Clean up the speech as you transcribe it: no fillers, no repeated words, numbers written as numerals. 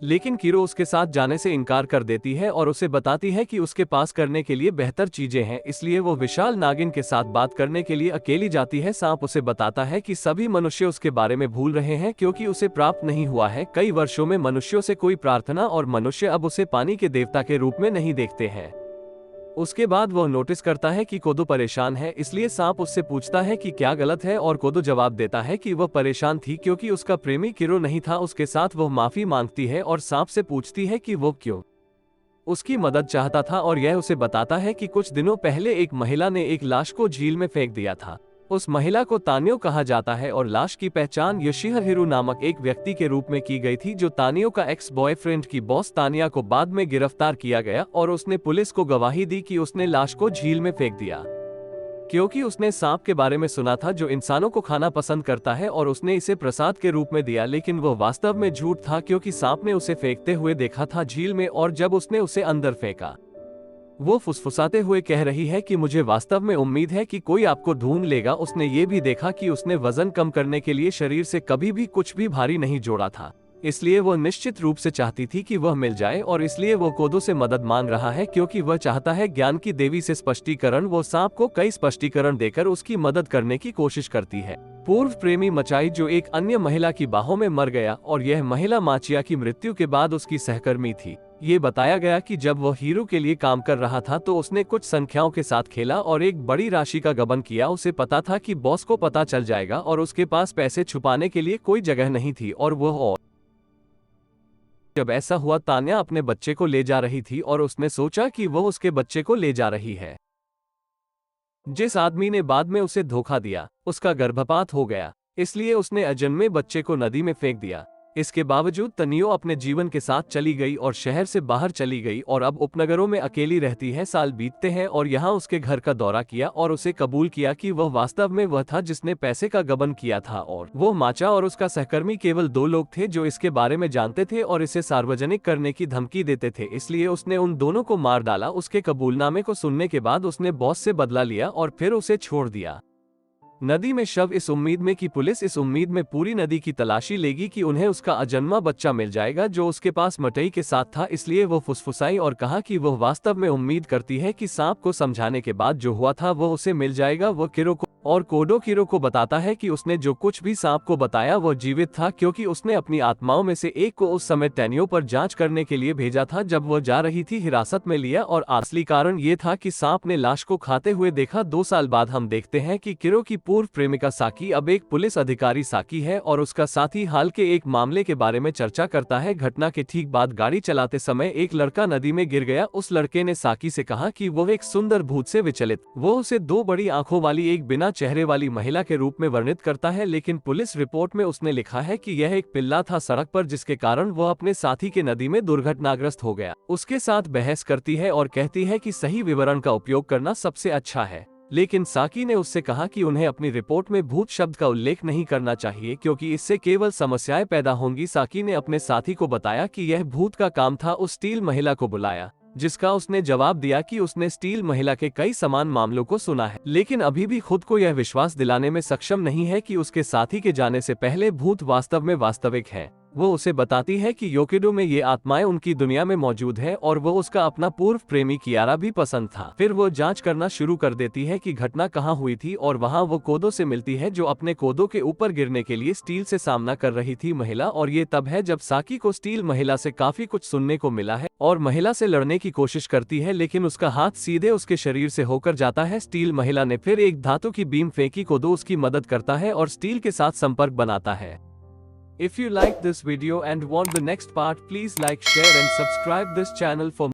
लेकिन किरो उसके साथ जाने से इनकार कर देती है और उसे बताती है कि उसके पास करने के लिए बेहतर चीजें हैं, इसलिए वो विशाल नागिन के साथ बात करने के लिए अकेली जाती है। सांप उसे बताता है कि सभी मनुष्य उसके बारे में भूल रहे हैं क्योंकि उसे प्राप्त नहीं हुआ है कई वर्षों में मनुष्यों से कोई प्रार्थना, और मनुष्य अब उसे पानी के देवता के रूप में नहीं देखते हैं। उसके बाद वह नोटिस करता है कि कोदो परेशान है, इसलिए सांप उससे पूछता है कि क्या गलत है, और कोदो जवाब देता है कि वह परेशान थी क्योंकि उसका प्रेमी किरो नहीं था उसके साथ। वह माफी मांगती है और सांप से पूछती है कि वो क्यों उसकी मदद चाहता था, और यह उसे बताता है कि कुछ दिनों पहले एक महिला ने एक लाश को झील में फेंक दिया था। उस महिला को तानियो कहा जाता है और लाश की पहचान योशिहिरो नामक एक व्यक्ति के रूप में की गई थी, जो तानियो का एक्स बॉयफ्रेंड की बॉस तानिया को बाद में गिरफ्तार किया गया, और उसने पुलिस को गवाही दी कि उसने लाश को झील में फेंक दिया क्योंकि उसने सांप के बारे में सुना था जो इंसानों को खाना पसंद करता है, और उसने इसे प्रसाद के रूप में दिया। लेकिन वह वास्तव में झूठ था क्योंकि सांप ने उसे फेंकते हुए देखा था झील में, और जब उसने उसे अंदर फेंका वो फुसफुसाते हुए कह रही है कि मुझे वास्तव में उम्मीद है कि कोई आपको ढूंढ लेगा। उसने ये भी देखा कि उसने वजन कम करने के लिए शरीर से कभी भी कुछ भी भारी नहीं जोड़ा था, इसलिए वह निश्चित रूप से चाहती थी कि वह मिल जाए, और इसलिए वो कोदो से मदद मांग रहा है क्योंकि वह चाहता है ज्ञान की देवी से स्पष्टीकरण। वो सांप को कई स्पष्टीकरण देकर उसकी मदद करने की कोशिश करती है। पूर्व प्रेमी मचाई जो एक अन्य महिला की बाहों में मर गया, और यह महिला माचिया की मृत्यु के बाद उसकी सहकर्मी थी। ये बताया गया कि जब वह हीरो के लिए काम कर रहा था तो उसने कुछ संख्याओं के साथ खेला और एक बड़ी राशि का गबन किया। उसे पता था कि बॉस को पता चल जाएगा और उसके पास पैसे छुपाने के लिए कोई जगह नहीं थी, और जब ऐसा हुआ तान्या अपने बच्चे को ले जा रही थी और उसने सोचा कि वह उसके बच्चे को ले जा रही है। जिस आदमी ने बाद में उसे धोखा दिया उसका गर्भपात हो गया, इसलिए उसने अजन्मे बच्चे को नदी में फेंक दिया। इसके बावजूद तनियो अपने जीवन के साथ चली गई और शहर से बाहर चली गई और अब उपनगरों में अकेली रहती है। साल बीतते हैं और यहाँ उसके घर का दौरा किया और उसे कबूल किया कि वह वास्तव में वह था जिसने पैसे का गबन किया था, और वो माचा और उसका सहकर्मी केवल दो लोग थे जो इसके बारे में जानते थे और इसे सार्वजनिक करने की धमकी देते थे, इसलिए उसने उन दोनों को मार डाला। उसके कबूलनामे को सुनने के बाद उसने बॉस से बदला लिया और फिर उसे छोड़ दिया नदी में शव, इस उम्मीद में कि पुलिस इस उम्मीद में पूरी नदी की तलाशी लेगी कि उन्हें उसका अजन्मा बच्चा मिल जाएगा जो उसके पास मटई के साथ था। इसलिए वो फुसफुसाई और कहा कि वह वास्तव में उम्मीद करती है कि सांप को समझाने के बाद जो हुआ था वो उसे मिल जाएगा। वह किरो को और कोडो किरो को बताता है कि उसने जो कुछ भी सांप को बताया वो जीवित था क्योंकि उसने अपनी आत्माओं में से एक को उस समय टैनियो पर जांच करने के लिए भेजा था जब वह जा रही थी हिरासत में लिया, और असली कारण ये था कि सांप ने लाश को खाते हुए देखा। 2 साल बाद हम देखते हैं कि किरो की पूर्व प्रेमिका साकी अब एक पुलिस अधिकारी साकी है और उसका साथी हाल के एक मामले के बारे में चर्चा करता है। घटना के ठीक बाद गाड़ी चलाते समय एक लड़का नदी में गिर गया। उस लड़के ने साकी से कहा कि वह एक सुंदर भूत से विचलित, वो उसे 2 बड़ी आंखों वाली एक बिना चेहरे वाली महिला के रूप में वर्णित करता है, लेकिन पुलिस रिपोर्ट में उसने लिखा है कि यह एक पिल्ला था सड़क पर जिसके कारण वह अपने साथी के नदी में दुर्घटनाग्रस्त हो गया। उसके साथ बहस करती है और कहती है कि सही विवरण का उपयोग करना सबसे अच्छा है, लेकिन साकी ने उससे कहा कि उन्हें अपनी रिपोर्ट में भूत शब्द का उल्लेख नहीं करना चाहिए क्योंकि इससे केवल समस्याएं पैदा होंगी। साकी ने अपने साथी को बताया कि यह भूत का काम था। उस स्टील महिला को बुलाया जिसका उसने जवाब दिया कि उसने स्टील महिला के कई समान मामलों को सुना है, लेकिन अभी भी खुद को यह विश्वास दिलाने में सक्षम नहीं है कि उसके साथी के जाने से पहले भूत वास्तव में वास्तविक है। वो उसे बताती है कि योकिडो में ये आत्माएं उनकी दुनिया में मौजूद है और वो उसका अपना पूर्व प्रेमी कियारा भी पसंद था। फिर वो जांच करना शुरू कर देती है कि घटना कहाँ हुई थी और वहाँ वो कोदो से मिलती है जो अपने कोदो के ऊपर गिरने के लिए स्टील से सामना कर रही थी महिला, और ये तब है जब साकी को स्टील महिला से काफी कुछ सुनने को मिला है और महिला से लड़ने की कोशिश करती है लेकिन उसका हाथ सीधे उसके शरीर से होकर जाता है। स्टील महिला ने फिर एक धातु की बीम फेंकी, कोदो उसकी मदद करता है और स्टील के साथ संपर्क बनाता है। If you like this video and want the next part, please like, share and subscribe this channel for